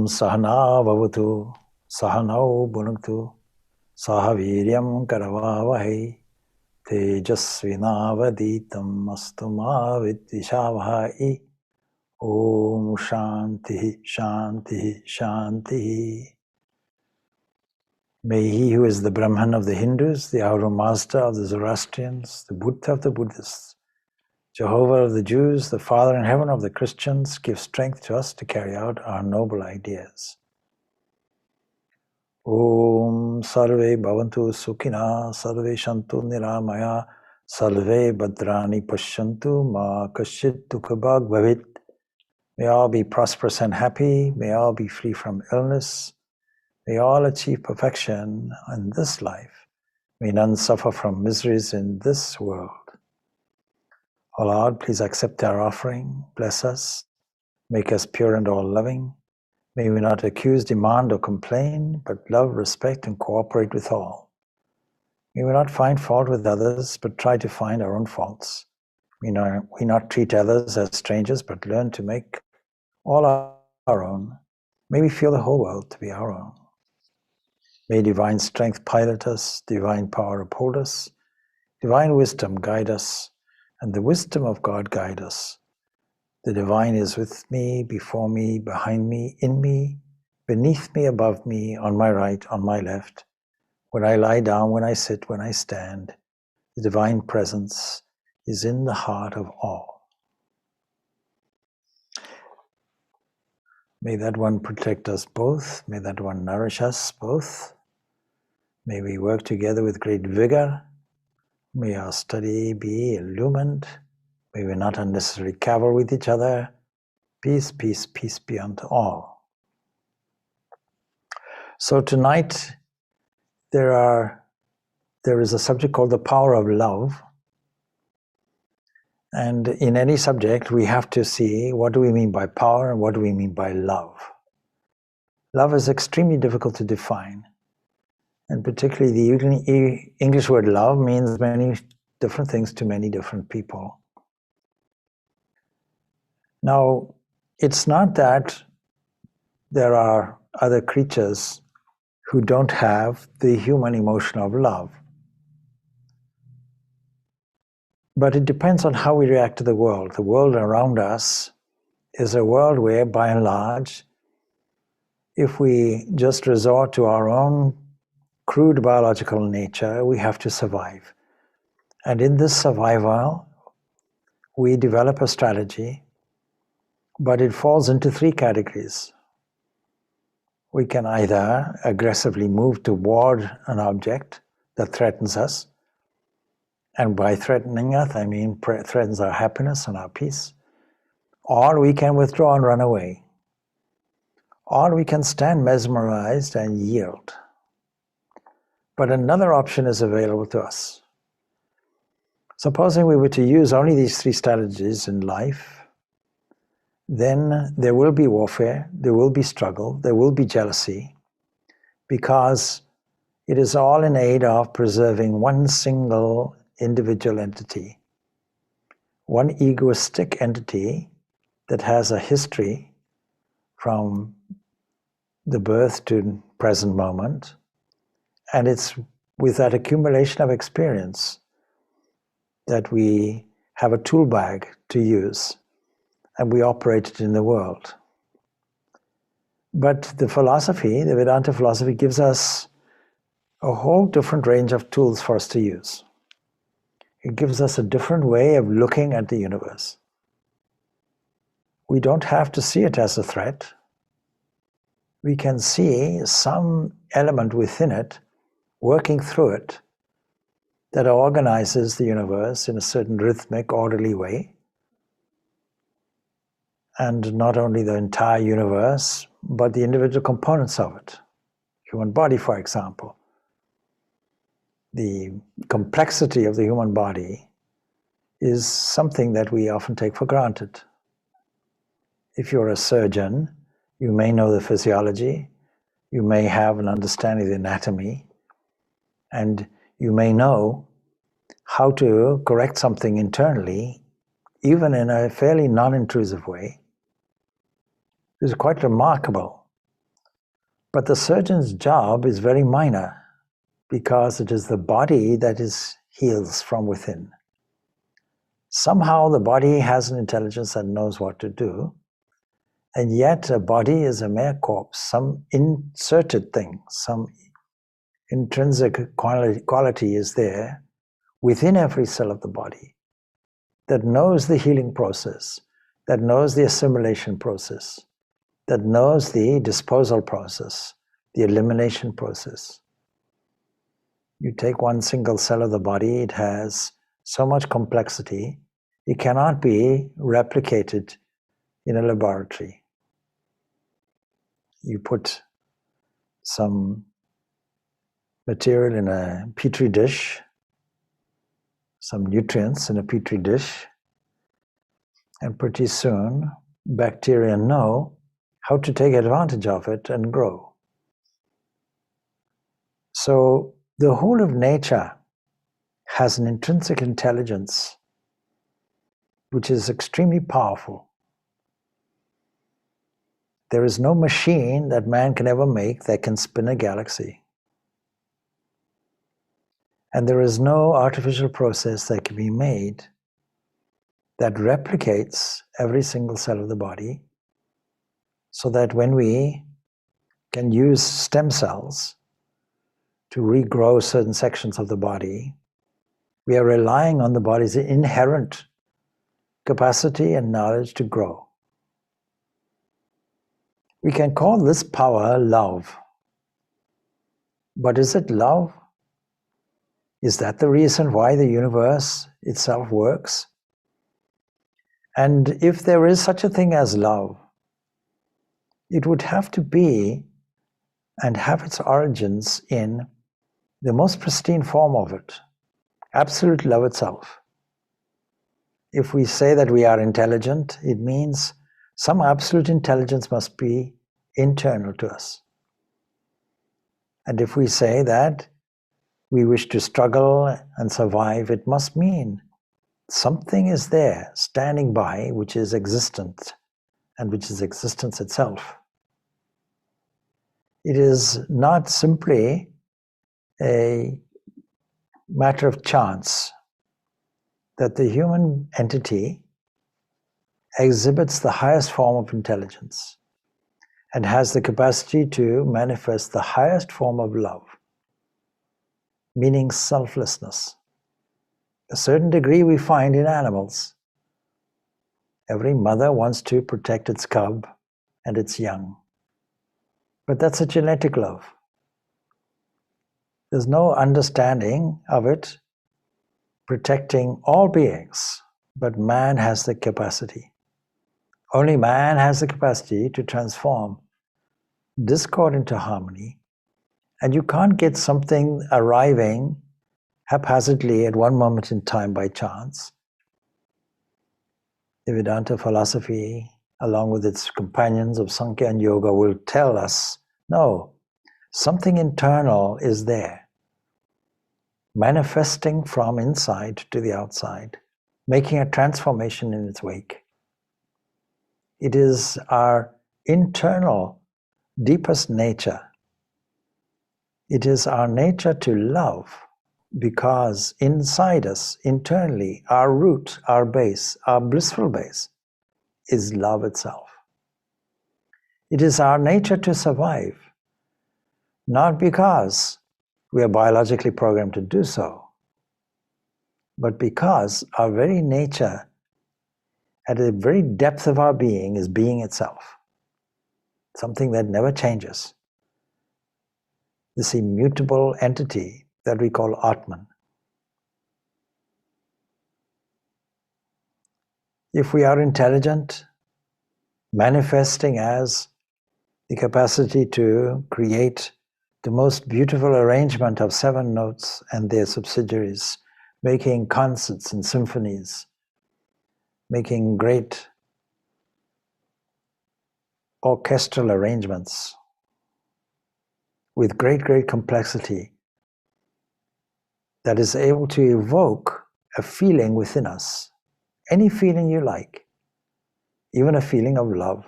Sahana Vavatu Sahanau Bhunaktu Sahaviryam Karavavahe Tejasvinavaditam Mastuma Vidvishavahai. Om Shanti Shanti Shanti. May he who is the Brahman of the Hindus, the outer master of the Zoroastrians, the Buddha of the Buddhists, Jehovah of the Jews, the Father in heaven of the Christians, give strength to us to carry out our noble ideas. Om Sarve Bhavantu Sukhina, Sarve Shantu Niramaya, Sarve Bhadrani Pashyantu, Ma Kashit Dukhabhag Bhavit. May all be prosperous and happy, may all be free from illness, may all achieve perfection in this life, may none suffer from miseries in this world. O Lord, please accept our offering, bless us, make us pure and all-loving. May we not accuse, demand, or complain, but love, respect, and cooperate with all. May we not find fault with others, but try to find our own faults. May we not treat others as strangers, but learn to make all our own. May we feel the whole world to be our own. May divine strength pilot us, divine power uphold us, divine wisdom guide us, and the wisdom of God guide us. The divine is with me, before me, behind me, in me, beneath me, above me, on my right, on my left. When I lie down, when I sit, when I stand, the divine presence is in the heart of all. May that one protect us both. May that one nourish us both. May we work together with great vigor. May our study be illumined. May we not unnecessarily cavil with each other. Peace, peace, peace be unto all. So tonight there is a subject called the power of love. And in any subject we have to see what do we mean by power and what do we mean by love. Love is extremely difficult to define. And particularly the English word love means many different things to many different people. Now, it's not that there are other creatures who don't have the human emotion of love. But it depends on how we react to the world. The world around us is a world where, by and large, if we just resort to our own crude biological nature, we have to survive. And in this survival, we develop a strategy, but it falls into three categories. We can either aggressively move toward an object that threatens us, and by threatening us, I mean threatens our happiness and our peace, or we can withdraw and run away, or we can stand mesmerized and yield. But another option is available to us. Supposing we were to use only these three strategies in life, then there will be warfare, there will be struggle, there will be jealousy, because it is all in aid of preserving one single individual entity, one egoistic entity that has a history from the birth to present moment, and it's with that accumulation of experience that we have a tool bag to use, and we operate it in the world. But the philosophy, the Vedanta philosophy, gives us a whole different range of tools for us to use. It gives us a different way of looking at the universe. We don't have to see it as a threat. We can see some element within it, working through it, that organizes the universe in a certain rhythmic, orderly way. And not only the entire universe, but the individual components of it. Human body, for example. The complexity of the human body is something that we often take for granted. If you're a surgeon, you may know the physiology, you may have an understanding of the anatomy, and you may know how to correct something internally, even in a fairly non-intrusive way. It's quite remarkable But the surgeon's job is very minor because it is the body that heals from within. Somehow the body has an intelligence that knows what to do, and yet a body is a mere corpse, some inserted thing, some intrinsic quality is there within every cell of the body that knows the healing process, that knows the assimilation process, that knows the disposal process, the elimination process. You take one single cell of the body, it has so much complexity, it cannot be replicated in a laboratory. You put some material in a petri dish, some nutrients in a petri dish, and pretty soon bacteria know how to take advantage of it and grow. So the whole of nature has an intrinsic intelligence which is extremely powerful. There is no machine that man can ever make that can spin a galaxy. And there is no artificial process that can be made that replicates every single cell of the body, so that when we can use stem cells to regrow certain sections of the body, we are relying on the body's inherent capacity and knowledge to grow. We can call this power love. But is it love? Is that the reason why the universe itself works? And if there is such a thing as love, it would have to be and have its origins in the most pristine form of it, absolute love itself. If we say that we are intelligent, it means some absolute intelligence must be internal to us. And if we say that we wish to struggle and survive, it must mean something is there, standing by, which is existent, and which is existence itself. It is not simply a matter of chance that the human entity exhibits the highest form of intelligence and has the capacity to manifest the highest form of love, meaning selflessness. A certain degree we find in animals. Every mother wants to protect its cub and its young. But that's a genetic love. There's no understanding of it protecting all beings, but man has the capacity. Only man has the capacity to transform discord into harmony, and you can't get something arriving haphazardly at one moment in time by chance. The Vedanta philosophy, along with its companions of Sankhya and Yoga, will tell us, no, something internal is there, manifesting from inside to the outside, making a transformation in its wake. It is our internal, deepest nature. It is our nature to love, because inside us, internally, our root, our base, our blissful base, is love itself. It is our nature to survive, not because we are biologically programmed to do so, but because our very nature, at the very depth of our being, is being itself, something that never changes. This immutable entity that we call Atman. If we are intelligent, manifesting as the capacity to create the most beautiful arrangement of 7 notes and their subsidiaries, making concerts and symphonies, making great orchestral arrangements with great complexity that is able to evoke a feeling within us, any feeling you like, even a feeling of love,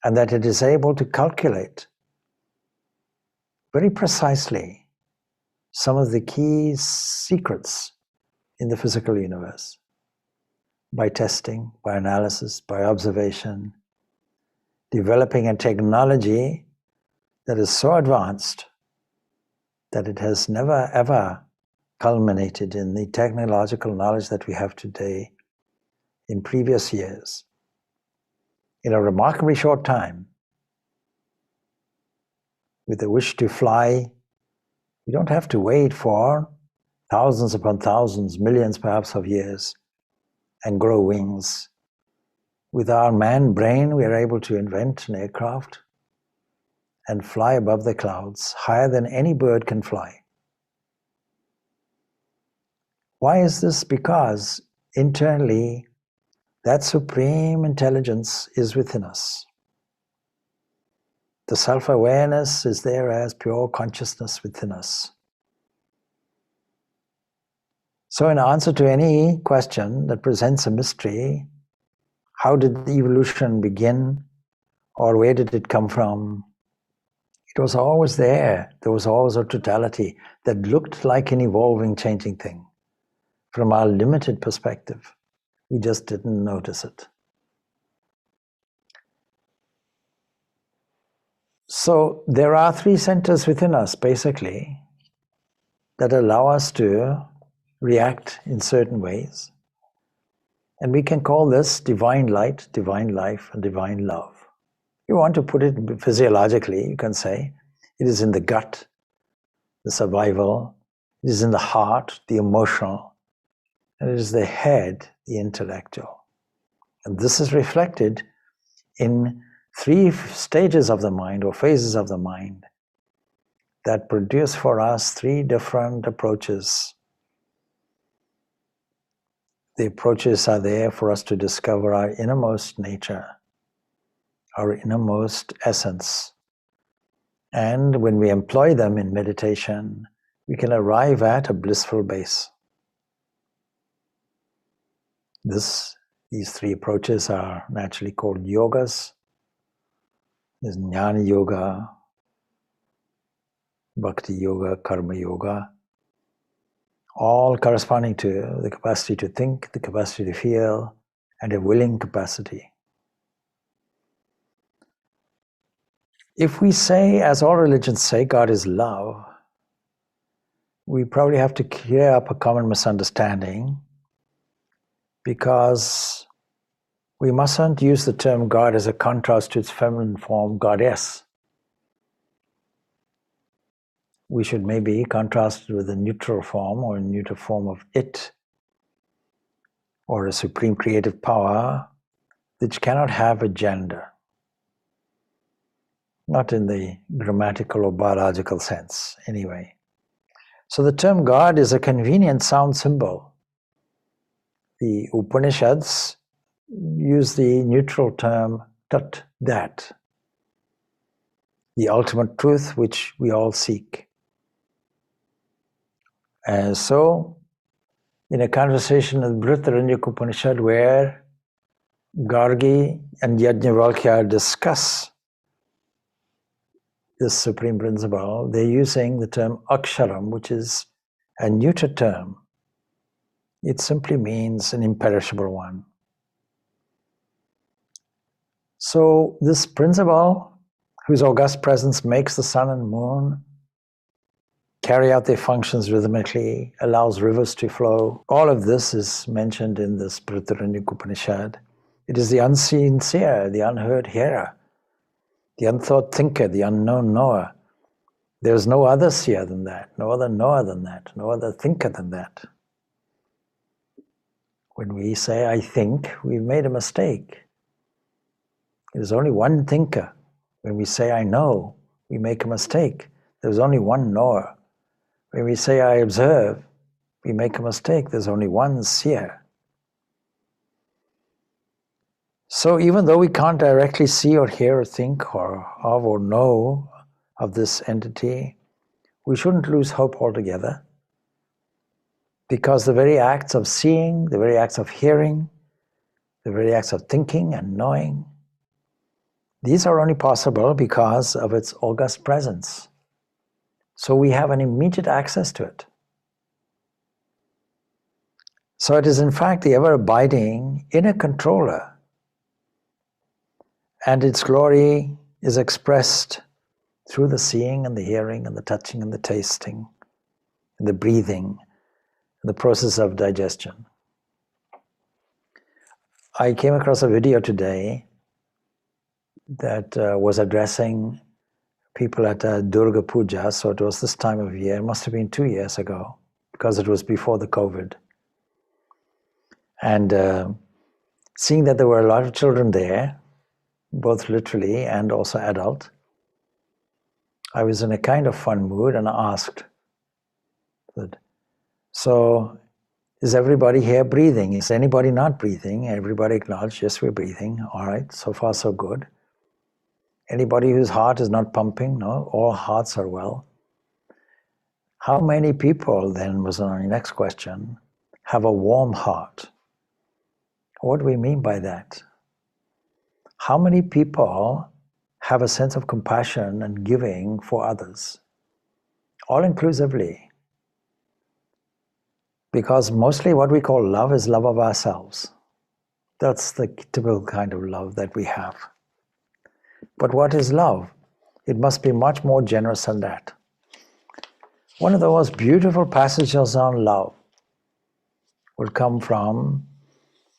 and that it is able to calculate very precisely some of the key secrets in the physical universe by testing, by analysis, by observation, developing a technology that is so advanced that it has never ever culminated in the technological knowledge that we have today in previous years. In a remarkably short time, with the wish to fly, we don't have to wait for thousands upon thousands, millions perhaps of years, and grow wings. With our man brain, we are able to invent an aircraft and fly above the clouds, higher than any bird can fly. Why is this? Because internally, that supreme intelligence is within us. The self-awareness is there as pure consciousness within us. So in answer to any question that presents a mystery, how did the evolution begin, or where did it come from? It was always there. There was always a totality that looked like an evolving, changing thing. From our limited perspective, we just didn't notice it. So there are three centers within us, basically, that allow us to react in certain ways. And we can call this divine light, divine life, and divine love. If you want to put it physiologically, you can say it is in the gut, the survival, it is in the heart, the emotional, and it is the head, the intellectual. And this is reflected in three stages of the mind or phases of the mind that produce for us three different approaches. The approaches are there for us to discover our innermost nature, our innermost essence. And when we employ them in meditation, we can arrive at a blissful base. These three approaches are naturally called yogas. There's Jnana Yoga, Bhakti Yoga, Karma Yoga, all corresponding to the capacity to think, the capacity to feel, and a willing capacity. If we say, as all religions say, God is love, we probably have to clear up a common misunderstanding, because we mustn't use the term God as a contrast to its feminine form, goddess. We should maybe contrast it with a neutral form or a neutral form of it, or a supreme creative power which cannot have a gender. Not in the grammatical or biological sense, anyway. So the term God is a convenient sound symbol. The Upanishads use the neutral term tat, that, the ultimate truth which we all seek. And so, in a conversation with Brihadaranyaka Upanishad, where Gargi and Yajnavalkya discuss this supreme principle, they're using the term aksharam, which is a neuter term. It simply means an imperishable one. So this principle, whose august presence makes the sun and moon carry out their functions rhythmically, allows rivers to flow, all of this is mentioned in this Brihadaranyaka Upanishad. It is the unseen seer, the unheard hearer, the unthought thinker, the unknown knower. There is no other seer than that, no other knower than that, no other thinker than that. When we say, I think, we've made a mistake. There's only one thinker. When we say, I know, we make a mistake. There's only one knower. When we say, I observe, we make a mistake. There's only one seer. So even though we can't directly see or hear or think or of or know of this entity, we shouldn't lose hope altogether, because the very acts of seeing, the very acts of hearing, the very acts of thinking and knowing, these are only possible because of its august presence. So we have an immediate access to it. So it is in fact the ever-abiding inner controller, and its glory is expressed through the seeing and the hearing and the touching and the tasting and the breathing and the process of digestion. I came across a video today that was addressing people at Durga Puja, so it was this time of year. It must have been 2 years ago, because it was before the COVID. And seeing that there were a lot of children there, both literally and also adult, I was in a kind of fun mood and I asked, so is everybody here breathing? Is anybody not breathing? Everybody acknowledged, yes, we're breathing. All right, so far so good. Anybody whose heart is not pumping? No, all hearts are well. How many people, then was our next question, have a warm heart? What do we mean by that? How many people have a sense of compassion and giving for others? All inclusively. Because mostly what we call love is love of ourselves. That's the typical kind of love that we have. But what is love? It must be much more generous than that. One of the most beautiful passages on love will come from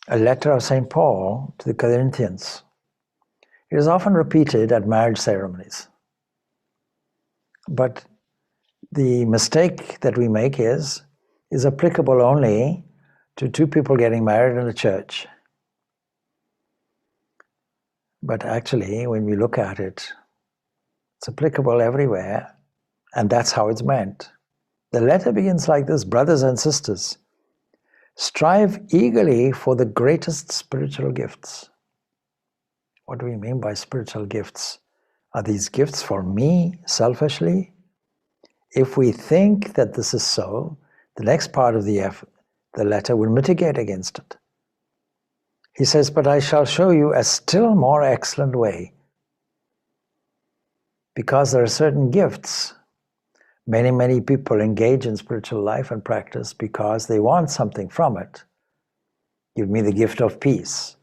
a letter of St. Paul to the Corinthians. It is often repeated at marriage ceremonies. But the mistake that we make is applicable only to two people getting married in a church. But actually, when we look at it, it's applicable everywhere, and that's how it's meant. The letter begins like this: brothers and sisters, strive eagerly for the greatest spiritual gifts. What do we mean by spiritual gifts? Are these gifts for me, selfishly? If we think that this is so, the next part of the letter will mitigate against it. He says, but I shall show you a still more excellent way. Because there are certain gifts. Many people engage in spiritual life and practice because they want something from it. Give me the gift of peace.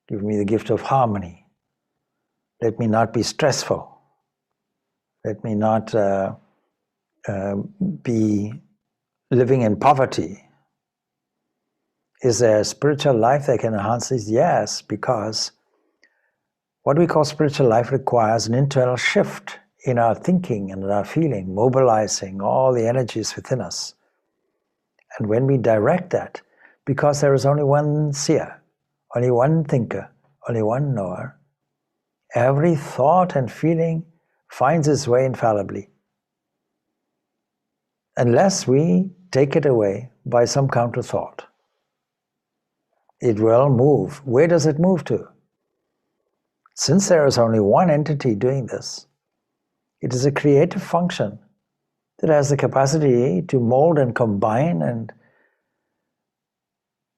Give me the gift of harmony. Let me not be stressful. Let me not be living in poverty. Is there a spiritual life that can enhance these? Yes, because what we call spiritual life requires an internal shift in our thinking and in our feeling, mobilizing all the energies within us. And when we direct that, because there is only one seer, only one thinker, only one knower, every thought and feeling finds its way infallibly. Unless we take it away by some counter thought. It will move. Where does it move to? Since there is only one entity doing this, it is a creative function that has the capacity to mold and combine and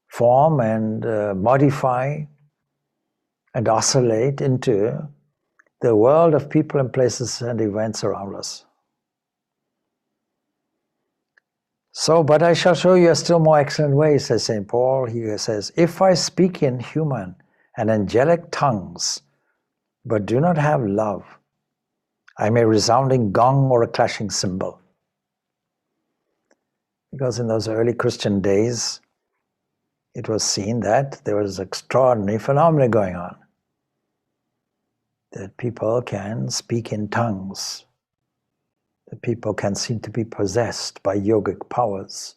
form and modify and oscillate into the world of people and places and events around us. So, but I shall show you a still more excellent way, says St. Paul. He says, if I speak in human and angelic tongues, but do not have love, I am a resounding gong or a clashing cymbal. Because in those early Christian days, it was seen that there was extraordinary phenomena going on. That people can speak in tongues. That people can seem to be possessed by yogic powers.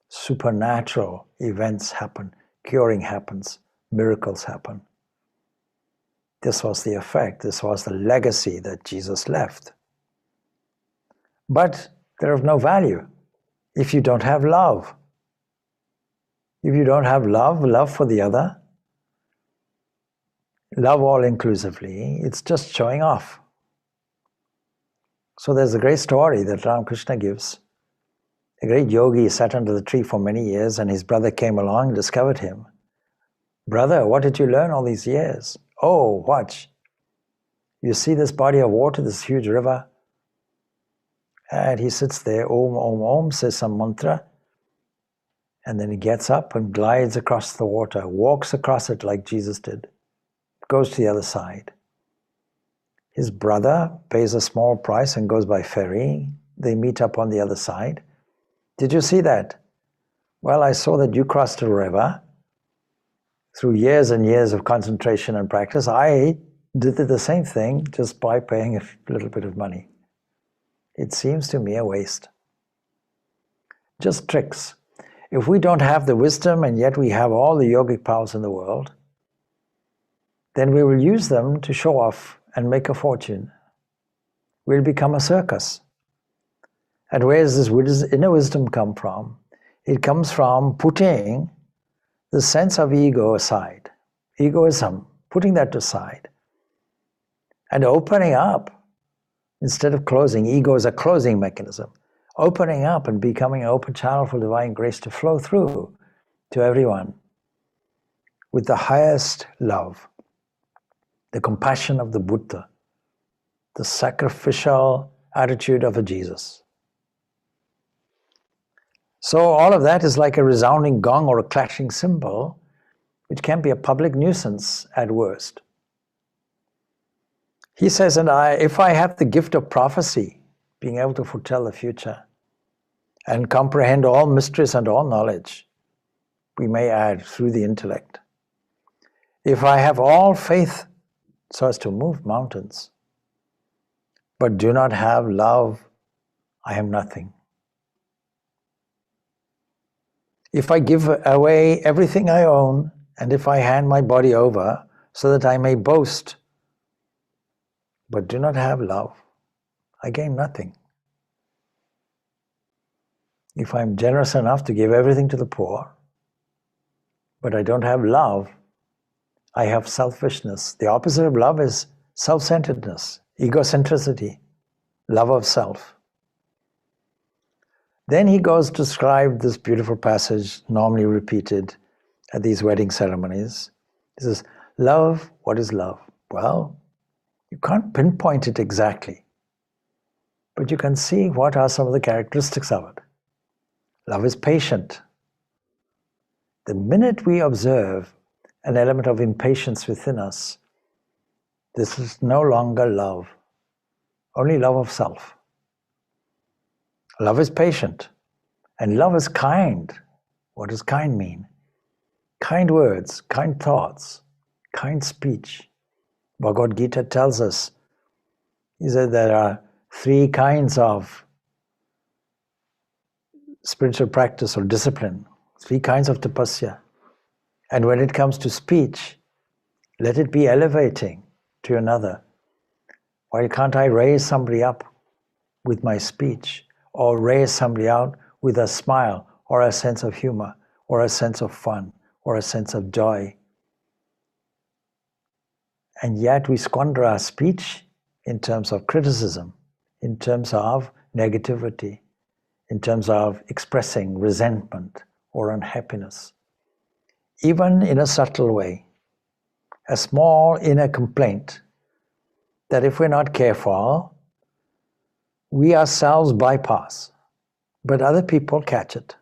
Supernatural events happen, curing happens, miracles happen. This was the effect, this was the legacy that Jesus left. But they're of no value if you don't have love. If you don't have love for the other, love all inclusively, it's just showing off. So there's a great story that Ramakrishna gives. A great yogi sat under the tree for many years and his brother came along and discovered him. Brother, what did you learn all these years? Oh, watch. You see this body of water, this huge river? And he sits there, Om, Om, Om, says some mantra, and then he gets up and glides across the water, walks across it like Jesus did, goes to the other side. His brother pays a small price and goes by ferry. They meet up on the other side. Did you see that? Well, I saw that you crossed a river through years and years of concentration and practice. I did the same thing just by paying a little bit of money. It seems to me a waste. Just tricks. If we don't have the wisdom and yet we have all the yogic powers in the world, then we will use them to show off and make a fortune. We'll become a circus. And where does this inner wisdom come from? It comes from putting the sense of ego aside, egoism, putting that aside, and opening up instead of closing. Ego is a closing mechanism. Opening up and becoming an open channel for divine grace to flow through to everyone with the highest love, the compassion of the Buddha, the sacrificial attitude of a Jesus. So all of that is like a resounding gong or a clashing cymbal, which can be a public nuisance at worst. He says, and if I have the gift of prophecy, being able to foretell the future, and comprehend all mysteries and all knowledge, we may add through the intellect. If I have all faith so as to move mountains, but do not have love, I am nothing. If I give away everything I own, and if I hand my body over so that I may boast, but do not have love, I gain nothing. If I'm generous enough to give everything to the poor, but I don't have love, I have selfishness. The opposite of love is self-centeredness, egocentricity, love of self. Then he goes to describe this beautiful passage, normally repeated at these wedding ceremonies. He says, love, what is love? Well, you can't pinpoint it exactly, but you can see what are some of the characteristics of it. Love is patient. The minute we observe an element of impatience within us, this is no longer love, only love of self. Love is patient, and love is kind. What does kind mean? Kind words, kind thoughts, kind speech. Bhagavad Gita tells us, he said there are 3 kinds of spiritual practice or discipline, 3 kinds of tapasya. And when it comes to speech, let it be elevating to another. Why can't I raise somebody up with my speech, or raise somebody out with a smile, or a sense of humor, or a sense of fun, or a sense of joy? And yet we squander our speech in terms of criticism, in terms of negativity, in terms of expressing resentment or unhappiness. Even in a subtle way, a small inner complaint that if we're not careful, we ourselves bypass, but other people catch it.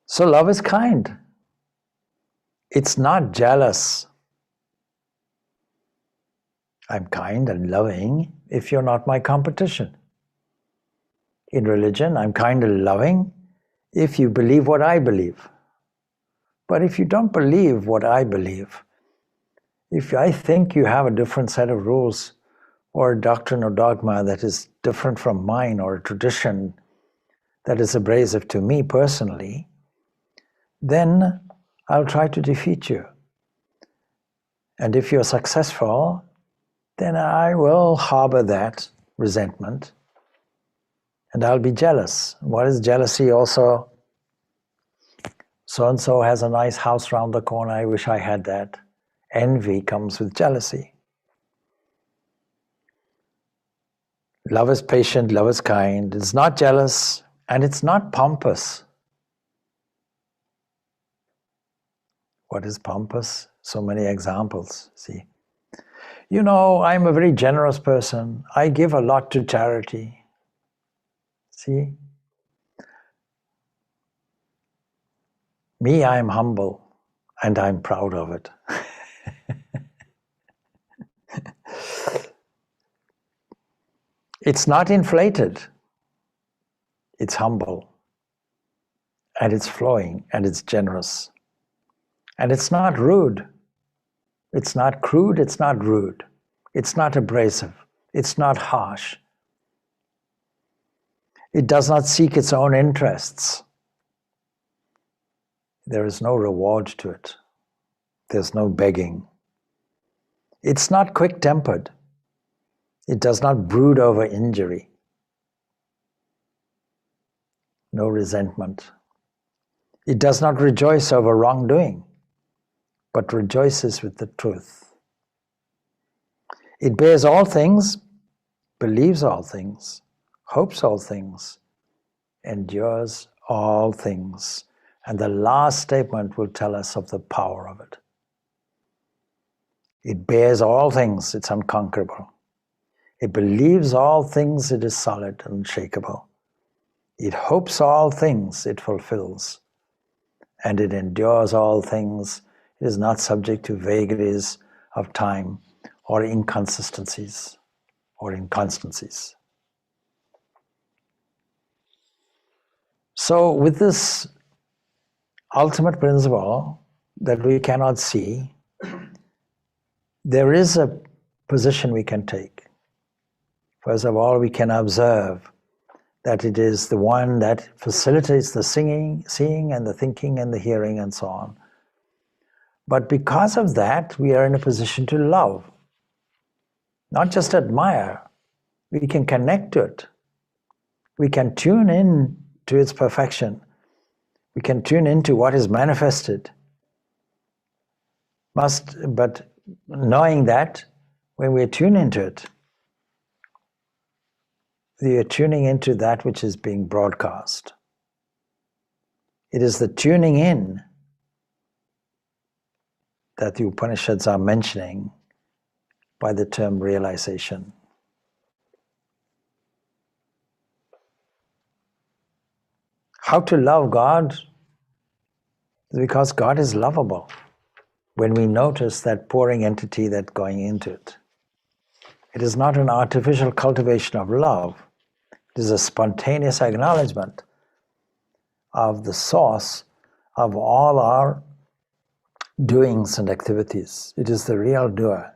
So love is kind. It's not jealous. I'm kind and loving if you're not my competition. In religion, I'm kind and loving if you believe what I believe. But if you don't believe what I believe, if I think you have a different set of rules or a doctrine or dogma that is different from mine, or a tradition that is abrasive to me personally, then I'll try to defeat you. And if you're successful, then I will harbor that resentment and I'll be jealous. What is jealousy also? So-and-so has a nice house round the corner, I wish I had that. Envy comes with jealousy. Love is patient, love is kind. It's not jealous and it's not pompous. What is pompous? So many examples, see. You know, I'm a very generous person. I give a lot to charity. See? Me, I am humble, and I'm proud of it. It's not inflated. It's humble. And it's flowing, and it's generous. And it's not rude. It's not crude, it's not rude. It's not abrasive. It's not harsh. It does not seek its own interests. There is no reward to it. There's no begging. It's not quick-tempered. It does not brood over injury. No resentment. It does not rejoice over wrongdoing, but rejoices with the truth. It bears all things, believes all things, hopes all things, endures all things. And the last statement will tell us of the power of it. It bears all things, it's unconquerable. It believes all things, it is solid and unshakable. It hopes all things, it fulfills. And it endures all things, it is not subject to vagaries of time or inconsistencies or inconstancies. So with this ultimate principle that we cannot see, there is a position we can take. First of all, we can observe that it is the one that facilitates the seeing and the thinking and the hearing and so on. But because of that, we are in a position to love, not just admire. We can connect to it. We can tune in to its perfection. We can tune into what is manifested. But knowing that when we tune into it, we are tuning into that which is being broadcast. It is the tuning in that the Upanishads are mentioning by the term realization. How to love God is because God is lovable. When we notice that pouring entity that's going into it, it is not an artificial cultivation of love. It is a spontaneous acknowledgement of the source of all our doings and activities. It is the real doer.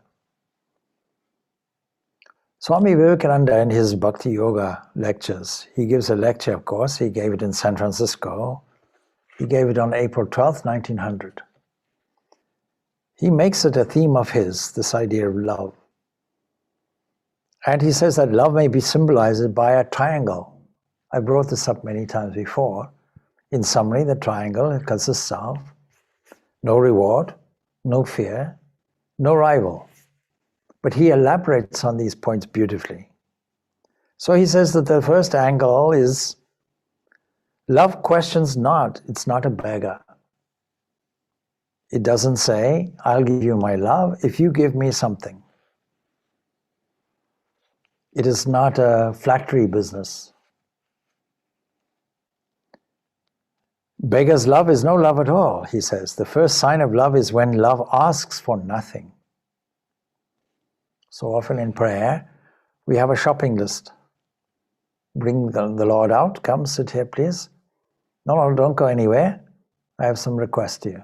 Swami Vivekananda in his Bhakti Yoga lectures, he gives a lecture, of course, he gave it in San Francisco. He gave it on April 12th, 1900. He makes it a theme of his, this idea of love. And he says that love may be symbolized by a triangle. I brought this up many times before. In summary, the triangle consists of no reward, no fear, no rival. But he elaborates on these points beautifully. So he says that the first angle is love questions not, it's not a beggar. It doesn't say, I'll give you my love if you give me something. It is not a flattery business. Beggar's love is no love at all, he says. The first sign of love is when love asks for nothing. So often in prayer, we have a shopping list. Bring the Lord out, come sit here please. No, don't go anywhere. I have some request to you.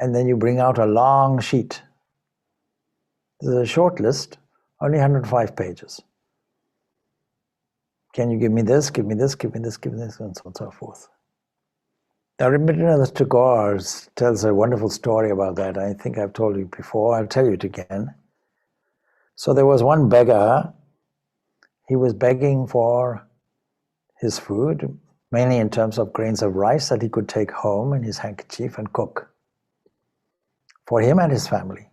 And then you bring out a long sheet. There's a short list, only 105 pages. Can you give me this, give me this, give me this, give me this, and so on and so forth. Now, Rabindranath Tagore tells a wonderful story about that. I think I've told you before. I'll tell you it again. So there was one beggar. He was begging for his food, mainly in terms of grains of rice that he could take home in his handkerchief and cook for him and his family.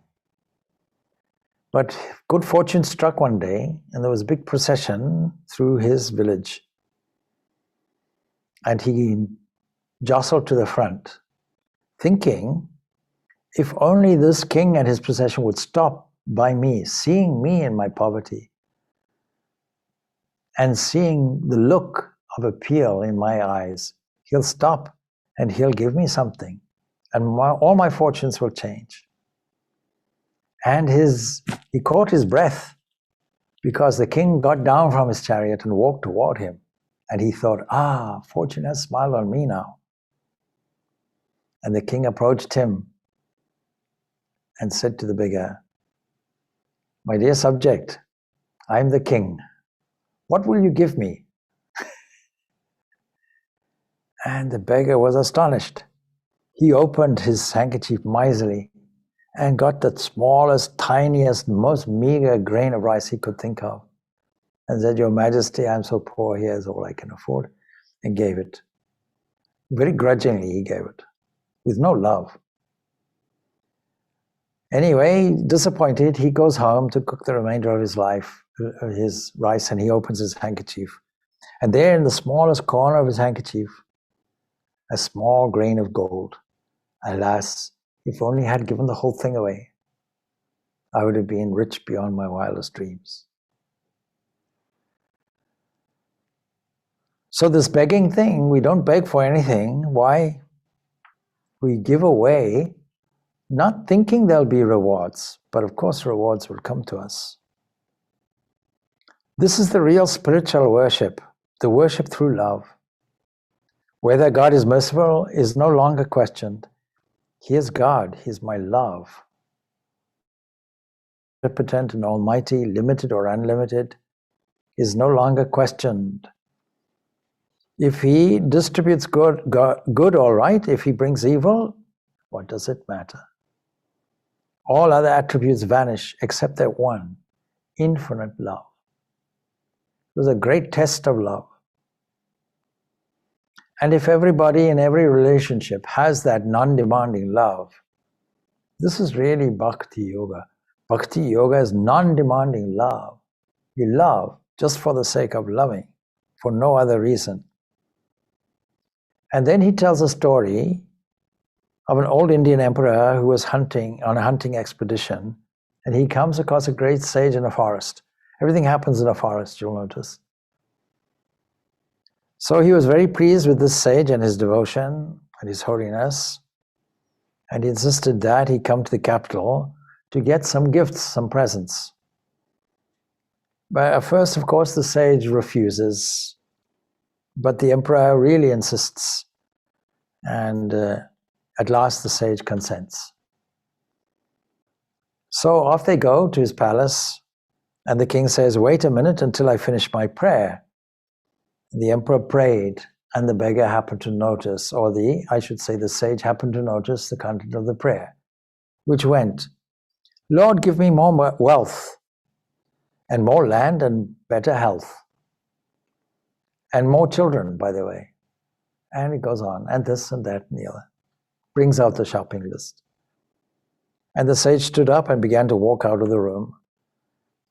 But good fortune struck one day, and there was a big procession through his village. And he jostled to the front, thinking, if only this king and his procession would stop by me, seeing me in my poverty, and seeing the look of appeal in my eyes, he'll stop and he'll give me something, and all my fortunes will change. And he caught his breath because the king got down from his chariot and walked toward him. And he thought, fortune has smiled on me now. And the king approached him and said to the beggar, my dear subject, I'm the king. What will you give me? And the beggar was astonished. He opened his handkerchief miserly and got the smallest, tiniest, most meager grain of rice he could think of, and said, Your Majesty, I'm so poor, here's all I can afford, and gave it. Very grudgingly he gave it, with no love. Anyway, disappointed, he goes home to cook the remainder of his life, his rice, and he opens his handkerchief. And there in the smallest corner of his handkerchief, a small grain of gold. Alas, if only I had given the whole thing away, I would have been rich beyond my wildest dreams. So this begging thing, we don't beg for anything. Why? We give away, not thinking there'll be rewards, but of course rewards will come to us. This is the real spiritual worship, the worship through love. Whether God is merciful is no longer questioned. He is God, He is my love. Omnipotent and almighty, limited or unlimited, is no longer questioned. If He distributes good, all right. If He brings evil, what does it matter? All other attributes vanish except that one, infinite love. It was a great test of love. And if everybody in every relationship has that non-demanding love, this is really Bhakti Yoga. Bhakti Yoga is non-demanding love. You love just for the sake of loving, for no other reason. And then he tells a story of an old Indian emperor who was hunting on a hunting expedition, and he comes across a great sage in a forest. Everything happens in a forest, you'll notice. So he was very pleased with this sage and his devotion and his holiness, and he insisted that he come to the capital to get some gifts, some presents. But at first, of course, the sage refuses, but the emperor really insists, and at last the sage consents. So off they go to his palace, and the king says, wait a minute until I finish my prayer. The emperor prayed, and the beggar happened to notice, or I should say the sage happened to notice the content of the prayer, which went, Lord, give me more wealth, and more land, and better health, and more children, by the way. And it goes on, and this and that and the other. Brings out the shopping list. And the sage stood up and began to walk out of the room.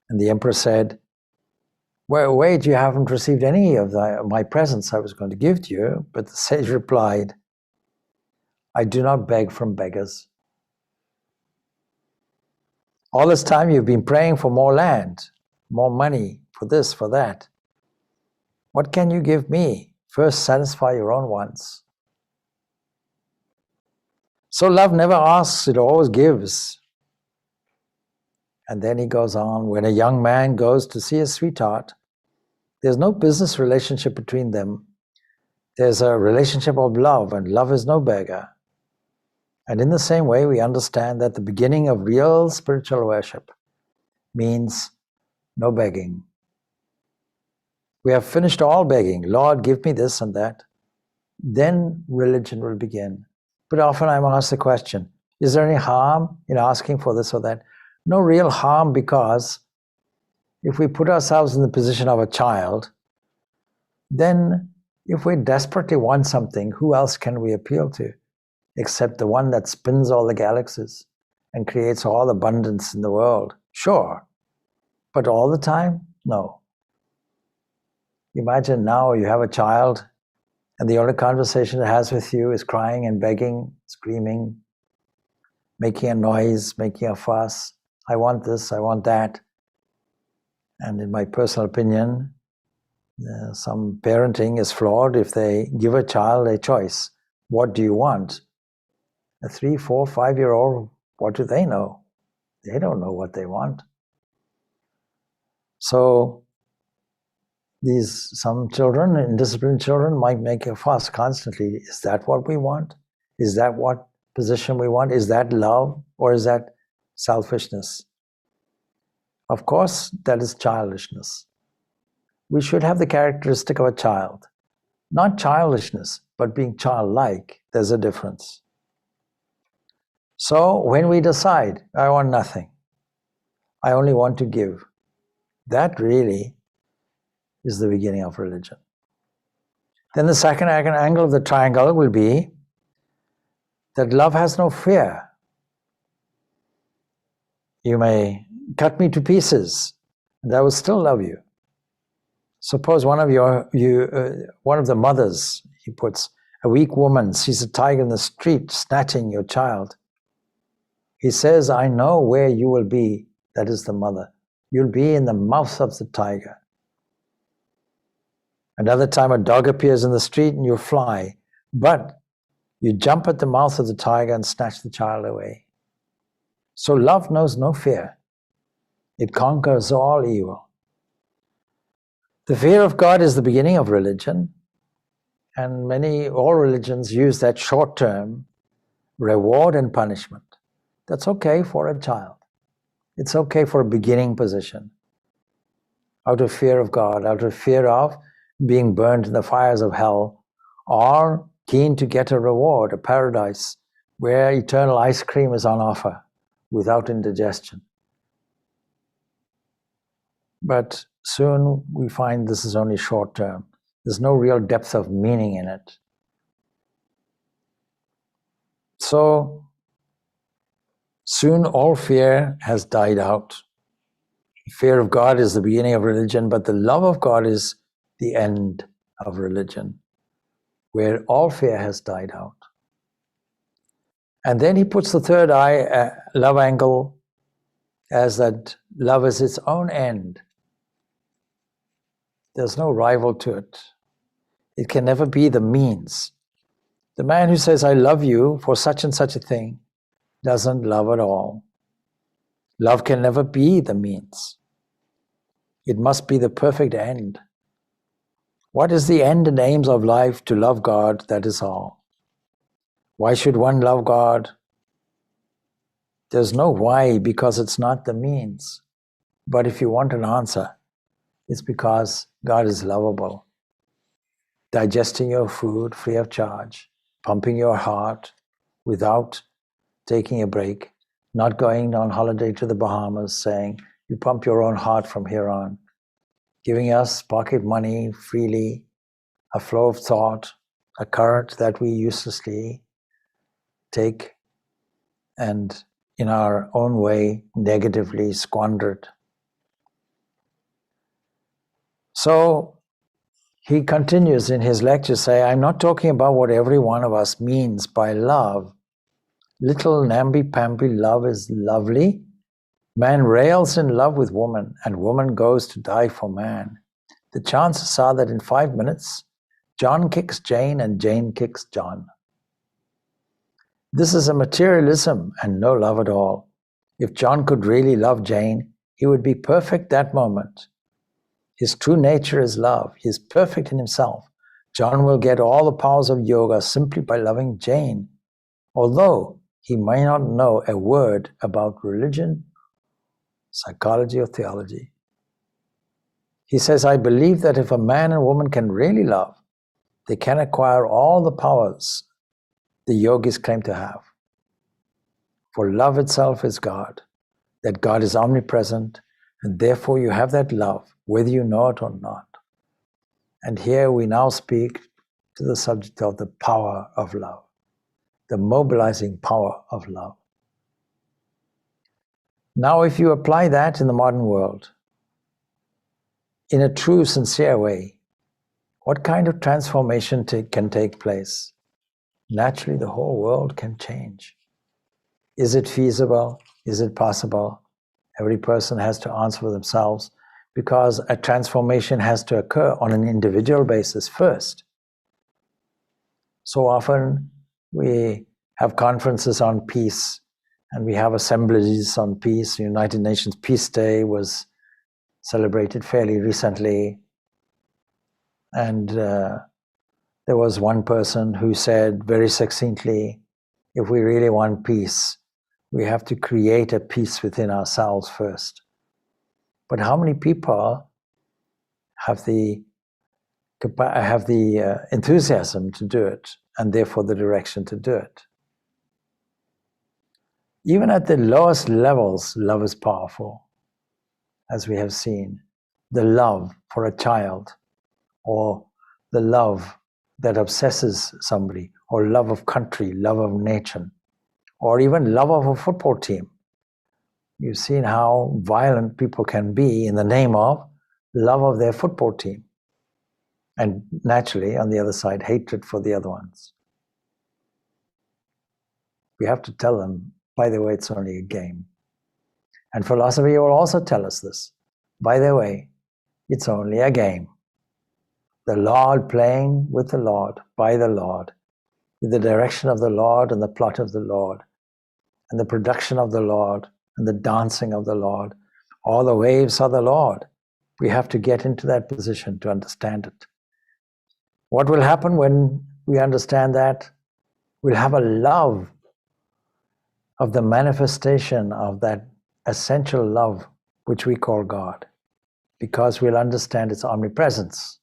And the emperor said, well, wait, you haven't received any of my presents I was going to give to you. But the sage replied, I do not beg from beggars. All this time you've been praying for more land, more money, for this, for that. What can you give me? First, satisfy your own wants. So love never asks, it always gives. And then he goes on, when a young man goes to see his sweetheart, there's no business relationship between them. There's a relationship of love, and love is no beggar. And in the same way, we understand that the beginning of real spiritual worship means no begging. We have finished all begging. Lord, give me this and that. Then religion will begin. But often I'm asked the question, is there any harm in asking for this or that? No real harm, because if we put ourselves in the position of a child, then if we desperately want something, who else can we appeal to except the one that spins all the galaxies and creates all abundance in the world? Sure, but all the time? No. Imagine now you have a child and the only conversation it has with you is crying and begging, screaming, making a noise, making a fuss. I want this, I want that. And in my personal opinion, some parenting is flawed if they give a child a choice. What do you want? A 3, 4, 5-year-old, what do they know? They don't know what they want. So some children, indisciplined children, might make a fuss constantly. Is that what we want? Is that what position we want? Is that love, or is that selfishness? Of course, that is childishness. We should have the characteristic of a child. Not childishness, but being childlike. There's a difference. So when we decide, I want nothing, I only want to give, that really is the beginning of religion. Then the second angle of the triangle will be that love has no fear. You may cut me to pieces, and I will still love you. Suppose one of the mothers, he puts, a weak woman sees a tiger in the street snatching your child. He says, I know where you will be. That is the mother. You'll be in the mouth of the tiger. Another time a dog appears in the street and you fly, but you jump at the mouth of the tiger and snatch the child away. So love knows no fear. It conquers all evil. The fear of God is the beginning of religion, and all religions use that short term, reward and punishment. That's okay for a child. It's okay for a beginning position. Out of fear of God, out of fear of being burned in the fires of hell, or keen to get a reward, a paradise, where eternal ice cream is on offer without indigestion. But soon we find this is only short term. There's no real depth of meaning in it. So soon all fear has died out. Fear of God is the beginning of religion, but the love of God is the end of religion, where all fear has died out. And then he puts the third love angle as that love is its own end. There's no rival to it. It can never be the means. The man who says, I love you for such and such a thing, doesn't love at all. Love can never be the means. It must be the perfect end. What is the end and aims of life? To love God, that is all. Why should one love God? There's no why, because it's not the means. But if you want an answer, it's because God is lovable. Digesting your food free of charge, pumping your heart without taking a break, not going on holiday to the Bahamas saying, you pump your own heart from here on, giving us pocket money freely, a flow of thought, a current that we uselessly take and in our own way negatively squandered. So he continues in his lecture, say, I'm not talking about what every one of us means by love. Little namby-pamby love is lovely. Man rails in love with woman, and woman goes to die for man. The chances are that in 5 minutes, John kicks Jane and Jane kicks John. This is a materialism and no love at all. If John could really love Jane, he would be perfect that moment. His true nature is love. He is perfect in himself. John will get all the powers of yoga simply by loving Jane, although he may not know a word about religion, psychology, or theology. He says, I believe that if a man and woman can really love, they can acquire all the powers the yogis claim to have. For love itself is God, that God is omnipresent, and therefore you have that love, whether you know it or not. And here we now speak to the subject of the power of love, the mobilizing power of love. Now, if you apply that in the modern world, in a true, sincere way, what kind of transformation can take place? Naturally, the whole world can change. Is it feasible? Is it possible? Every person has to answer for themselves, because a transformation has to occur on an individual basis first. So often we have conferences on peace, and we have assemblages on peace. The United Nations Peace Day was celebrated fairly recently. And there was one person who said very succinctly, if we really want peace, we have to create a peace within ourselves first. But how many people have the enthusiasm to do it, and therefore the direction to do it? Even at the lowest levels, love is powerful, as we have seen. The love for a child, or the love that obsesses somebody, or love of country, love of nature, or even love of a football team. You've seen how violent people can be in the name of love of their football team. And naturally, on the other side, hatred for the other ones. We have to tell them, by the way, it's only a game. And philosophy will also tell us this. By the way, it's only a game. The Lord playing with the Lord, by the Lord, with the direction of the Lord and the plot of the Lord, and the production of the Lord, and the dancing of the Lord. All the waves are the Lord. We have to get into that position to understand it. What will happen when we understand that? We'll have a love of the manifestation of that essential love, which we call God, because we'll understand its omnipresence.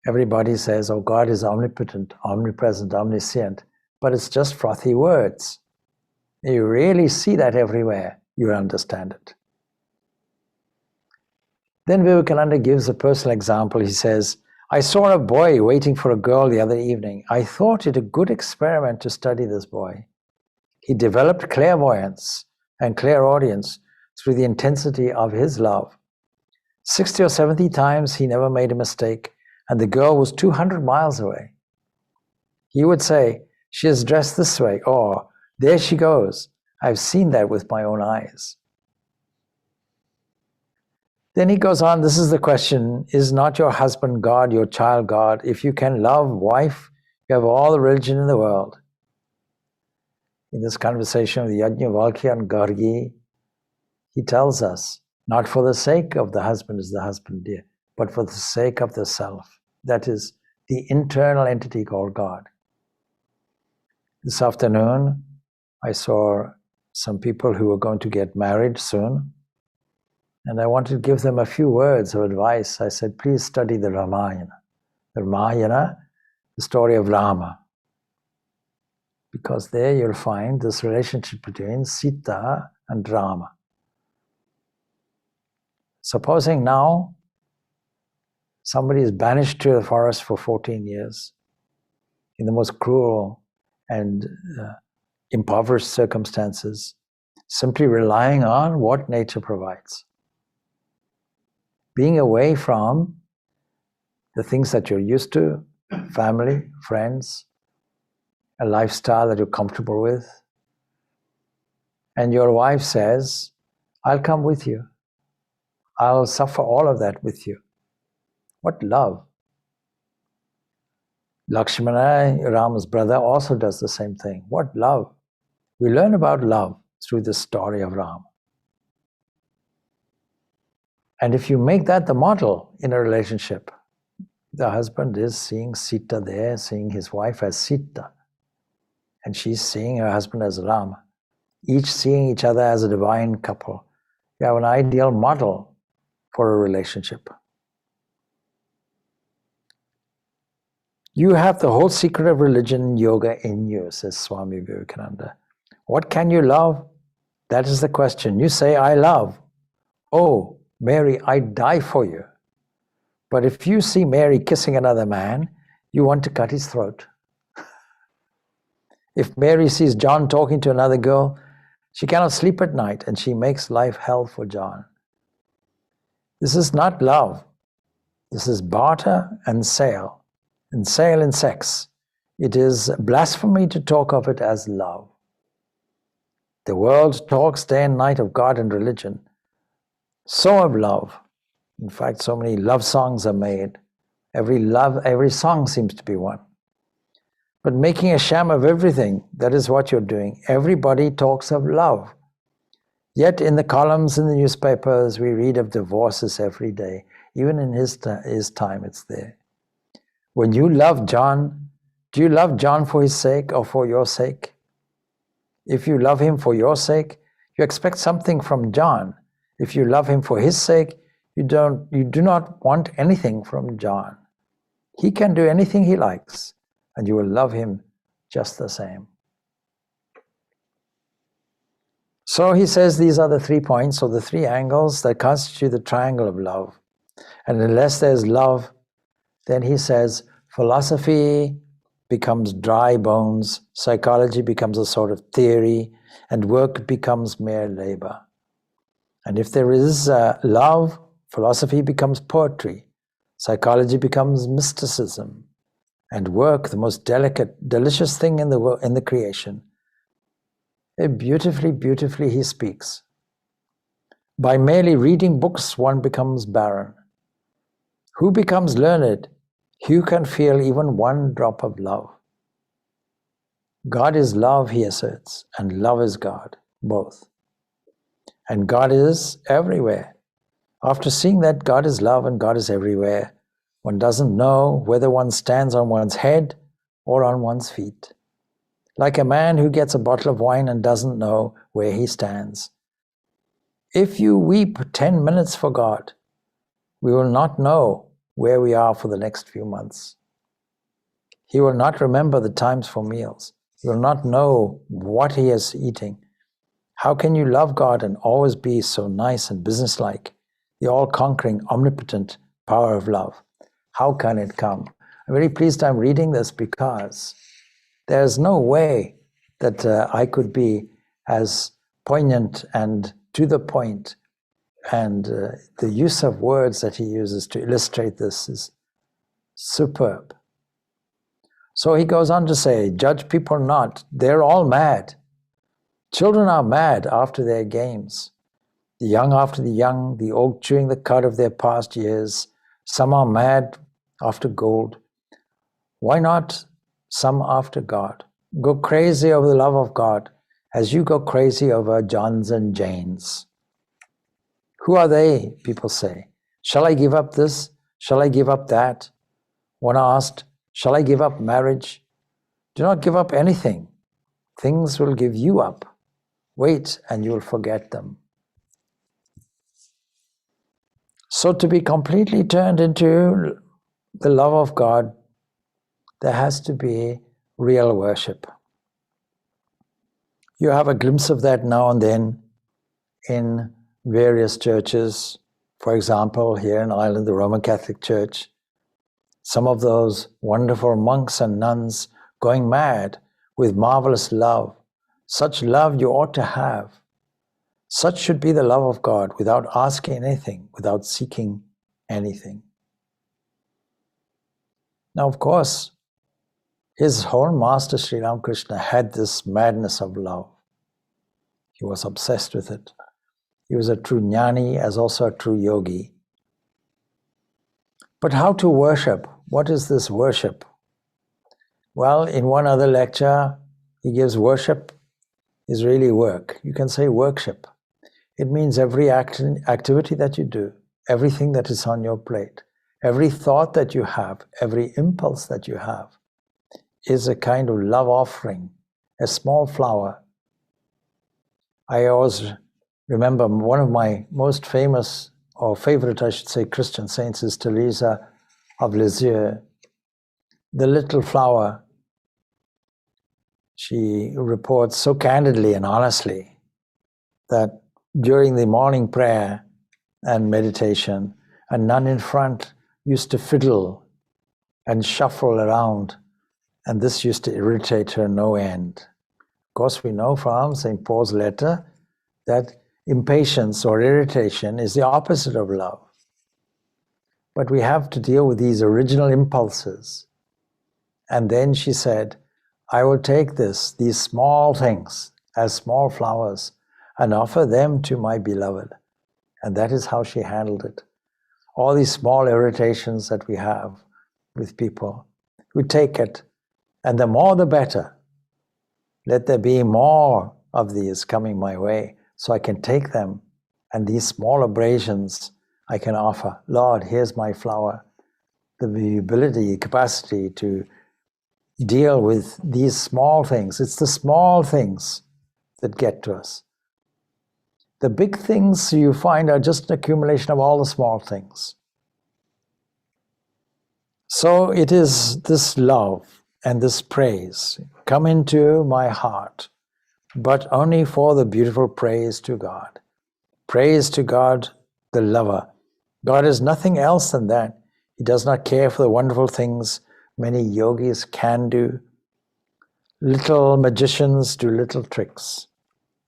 Everybody says, oh, God is omnipotent, omnipresent, omniscient, but it's just frothy words. You really see that everywhere, you understand it. Then Vivekananda gives a personal example. He says, I saw a boy waiting for a girl the other evening. I thought it a good experiment to study this boy. He developed clairvoyance and clairaudience through the intensity of his love. 60 or 70 times he never made a mistake, and the girl was 200 miles away. He would say, she is dressed this way, or there she goes. I've seen that with my own eyes. Then he goes on, this is the question, is not your husband God, your child God? If you can love wife, you have all the religion in the world. In this conversation with Yajnavalkya and Gargi, he tells us, not for the sake of the husband is the husband dear, but for the sake of the self. That is the internal entity called God. This afternoon, I saw some people who were going to get married soon, and I wanted to give them a few words of advice. I said, please study the Ramayana. The Ramayana, the story of Rama. Because there you'll find this relationship between Sita and Rama. Supposing now somebody is banished to the forest for 14 years in the most cruel and impoverished circumstances, simply relying on what nature provides. Being away from the things that you're used to, family, friends, a lifestyle that you're comfortable with. And your wife says, I'll come with you. I'll suffer all of that with you. What love. Lakshmana, Rama's brother, also does the same thing. What love. We learn about love through the story of Rama. And if you make that the model in a relationship, the husband is seeing Sita there, seeing his wife as Sita, and she's seeing her husband as Rama, each seeing each other as a divine couple. You have an ideal model for a relationship. You have the whole secret of religion and yoga in you, says Swami Vivekananda. What can you love? That is the question. You say, I love. Oh, Mary, I'd die for you. But if you see Mary kissing another man, you want to cut his throat. If Mary sees John talking to another girl, she cannot sleep at night and she makes life hell for John. This is not love. This is barter and sale in sex. It is blasphemy to talk of it as love. The world talks day and night of God and religion, so of love. In fact, so many love songs are made. Every song seems to be one. But making a sham of everything, that is what you're doing. Everybody talks of love. Yet in the columns in the newspapers, we read of divorces every day. Even in his time, it's there. When you love John, do you love John for his sake or for your sake? If you love him for your sake, you expect something from John. If you love him for his sake, you do not want anything from John. He can do anything he likes, and you will love him just the same. So he says these are the 3 points or the 3 angles that constitute the triangle of love. And unless there's love, then he says philosophy becomes dry bones, psychology becomes a sort of theory, and work becomes mere labor. And if there is love, philosophy becomes poetry, psychology becomes mysticism, and work, the most delicate, delicious thing in the creation. Beautifully, beautifully he speaks. By merely reading books, one becomes barren. Who becomes learned? He who can feel even one drop of love. God is love, he asserts, and love is God, both. And God is everywhere. After seeing that God is love and God is everywhere, one doesn't know whether one stands on one's head or on one's feet. Like a man who gets a bottle of wine and doesn't know where he stands. If you weep 10 minutes for God, we will not know where we are for the next few months. He will not remember the times for meals. He will not know what he is eating. How can you love God and always be so nice and businesslike? The all-conquering, omnipotent power of love. How can it come? I'm very pleased I'm reading this because there's no way that I could be as poignant and to the point, and the use of words that he uses to illustrate this is superb. So he goes on to say, judge people not, they're all mad. Children are mad after their games. The young after the young, the old chewing the cud of their past years. Some are mad after gold. Why not some after God? Go crazy over the love of God as you go crazy over Johns and Janes. Who are they, people say? Shall I give up this? Shall I give up that? One asked, shall I give up marriage? Do not give up anything. Things will give you up. Wait and you'll forget them. So to be completely turned into the love of God, there has to be real worship. You have a glimpse of that now and then in various churches. For example, here in Ireland, the Roman Catholic Church, some of those wonderful monks and nuns going mad with marvelous love. Such love you ought to have. Such should be the love of God, without asking anything, without seeking anything. Now, of course, his whole master, Sri Ramakrishna, had this madness of love. He was obsessed with it. He was a true jnani as also a true yogi. But how to worship? What is this worship? Well, in one other lecture, he gives worship is really work. You can say worship. It means every activity that you do, everything that is on your plate, every thought that you have, every impulse that you have is a kind of love offering, a small flower. I always remember one of my most famous, or favorite, I should say, Christian saints is Teresa of Lisieux. The little flower, she reports so candidly and honestly that during the morning prayer and meditation, a nun in front used to fiddle and shuffle around, and this used to irritate her no end. Of course, we know from St. Paul's letter that impatience or irritation is the opposite of love. But we have to deal with these original impulses. And then she said, I will take these small things, as small flowers and offer them to my beloved. And that is how she handled it. All these small irritations that we have with people, we take it, and the more the better. Let there be more of these coming my way so I can take them, and these small abrasions I can offer. Lord, here's my flower. The ability, capacity to deal with these small things. It's the small things that get to us. The big things you find are just an accumulation of all the small things. So it is this love and this praise come into my heart, but only for the beautiful praise to God. Praise to God, the lover. God is nothing else than that. He does not care for the wonderful things many yogis can do. Little magicians do little tricks.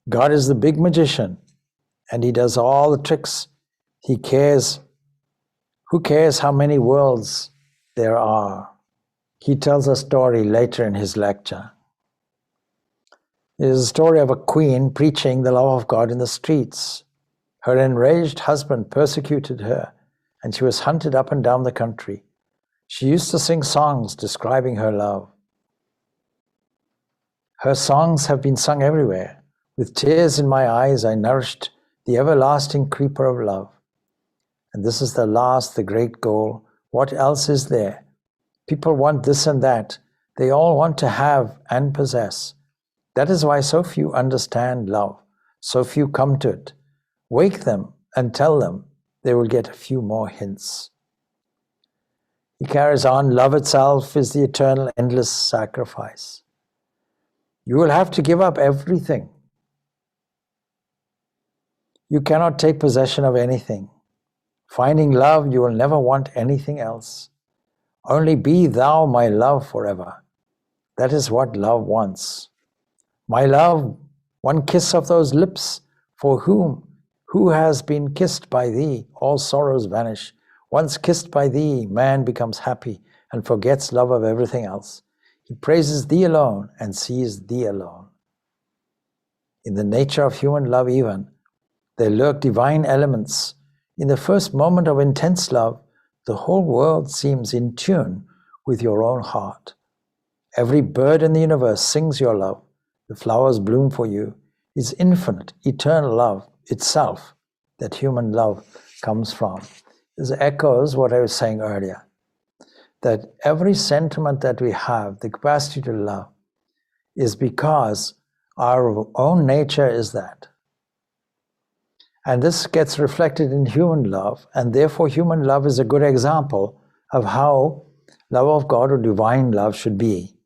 God is the big magician, and he does all the tricks. He cares. Who cares how many worlds there are? He tells a story later in his lecture. It is a story of a queen preaching the love of God in the streets. Her enraged husband persecuted her, and she was hunted up and down the country. She used to sing songs describing her love. Her songs have been sung everywhere. With tears in my eyes, I nourished the everlasting creeper of love. And this is the last, the great goal. What else is there? People want this and that. They all want to have and possess. That is why so few understand love. So few come to it. Wake them and tell them. They will get a few more hints. He carries on, love itself is the eternal, endless sacrifice. You will have to give up everything. You cannot take possession of anything. Finding love, you will never want anything else. Only be thou my love forever. That is what love wants. My love, one kiss of those lips, for who has been kissed by thee, all sorrows vanish. Once kissed by thee, man becomes happy and forgets love of everything else. He praises thee alone and sees thee alone. In the nature of human love even, there lurk divine elements. In the first moment of intense love, the whole world seems in tune with your own heart. Every bird in the universe sings your love. The flowers bloom for you. It's infinite, eternal love itself that human love comes from. This echoes what I was saying earlier, that every sentiment that we have, the capacity to love, is because our own nature is that. And this gets reflected in human love, and therefore human love is a good example of how love of God or divine love should be.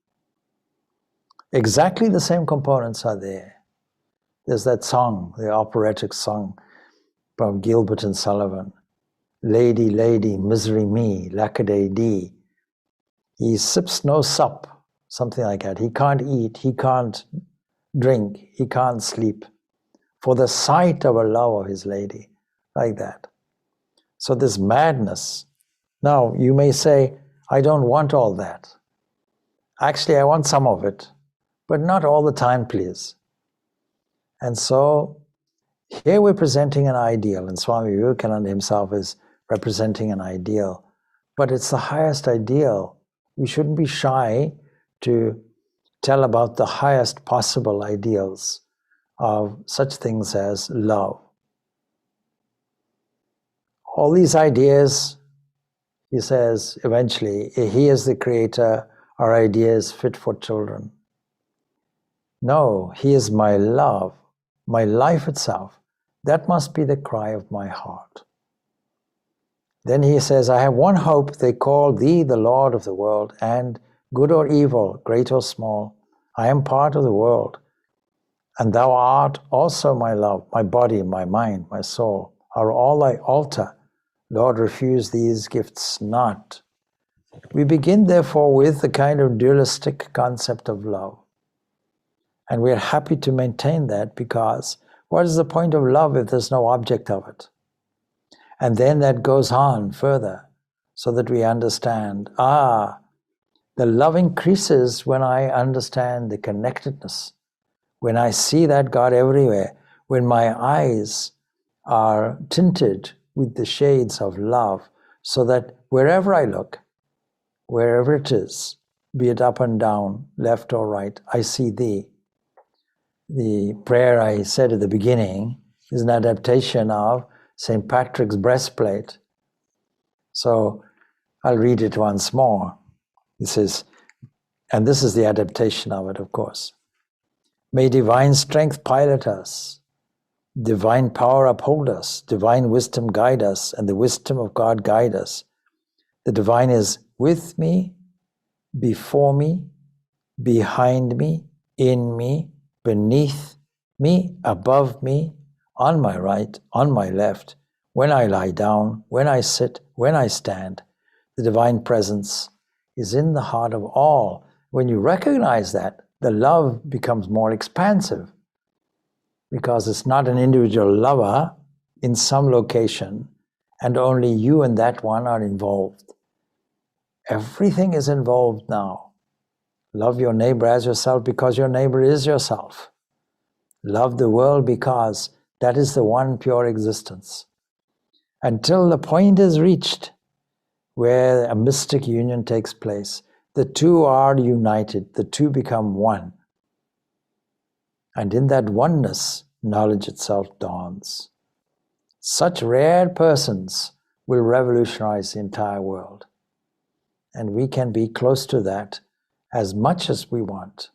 Exactly the same components are there. There's that song, the operatic song from Gilbert and Sullivan. Lady, lady, misery me, lackaday dee. He sips no sup, something like that. He can't eat, he can't drink, he can't sleep for the sight of a love of his lady, like that. So this madness. Now, you may say, I don't want all that. Actually, I want some of it, but not all the time, please. And so here we're presenting an ideal, and Swami Vivekananda himself is representing an ideal, but it's the highest ideal. We shouldn't be shy to tell about the highest possible ideals of such things as love. All these ideas, he says, eventually, he is the creator, our ideas fit for children. No, he is my love, my life itself. That must be the cry of my heart. Then he says, I have one hope, they call thee the Lord of the world, and good or evil, great or small, I am part of the world. And thou art also my love, my body, my mind, my soul, are all thy altar. Lord, refuse these gifts not. We begin, therefore, with the kind of dualistic concept of love. And we're happy to maintain that because what is the point of love if there's no object of it? And then that goes on further so that we understand, the love increases when I understand the connectedness when I see that God everywhere, when my eyes are tinted with the shades of love, so that wherever I look, wherever it is, be it up and down, left or right, I see thee. The prayer I said at the beginning is an adaptation of St. Patrick's breastplate. So I'll read it once more. It says, and this is the adaptation of it, of course. May divine strength pilot us, divine power uphold us, divine wisdom guide us, and the wisdom of God guide us. The divine is with me, before me, behind me, in me, beneath me, above me, on my right, on my left, when I lie down, when I sit, when I stand. The divine presence is in the heart of all. When you recognize that, the love becomes more expansive, because it's not an individual lover in some location and only you and that one are involved. Everything is involved now. Love your neighbor as yourself because your neighbor is yourself. Love the world because that is the one pure existence. Until the point is reached where a mystic union takes place, the two are united, the two become one. And in that oneness, knowledge itself dawns. Such rare persons will revolutionize the entire world. And we can be close to that as much as we want.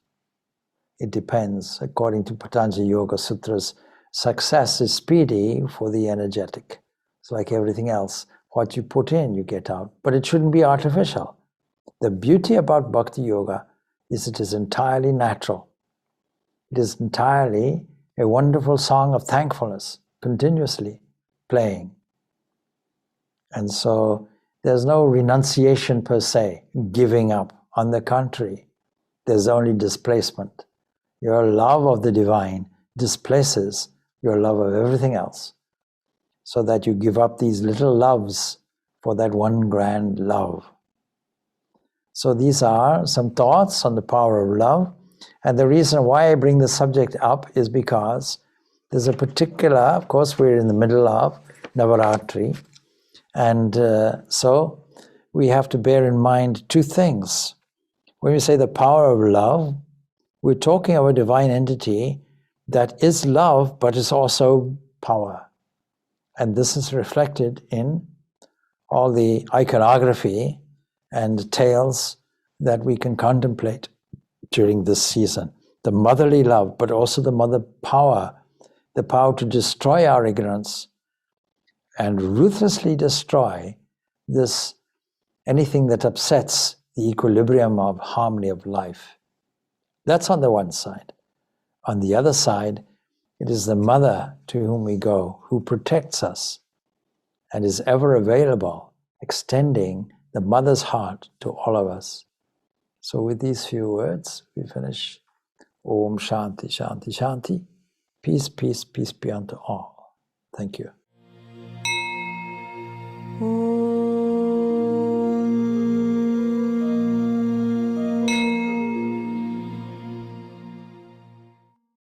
It depends. According to Patanjali Yoga Sutras, success is speedy for the energetic. It's like everything else. What you put in, you get out. But it shouldn't be artificial. The beauty about Bhakti Yoga is it is entirely natural. It is entirely a wonderful song of thankfulness, continuously playing. And so there's no renunciation per se, giving up. On the contrary, there's only displacement. Your love of the divine displaces your love of everything else, so that you give up these little loves for that one grand love. So these are some thoughts on the power of love. And the reason why I bring the subject up is because there's a particular, of course, we're in the middle of Navaratri. And so we have to bear in mind two things. When we say the power of love, we're talking of a divine entity that is love, but is also power. And this is reflected in all the iconography and tales that we can contemplate during this season. The motherly love, but also the mother power, the power to destroy our ignorance and ruthlessly destroy this, anything that upsets the equilibrium of harmony of life. That's on the one side. On the other side, it is the mother to whom we go, who protects us and is ever available, extending the mother's heart to all of us. So with these few words, we finish. Om Shanti, Shanti, Shanti. Peace, peace, peace be unto all. Thank you.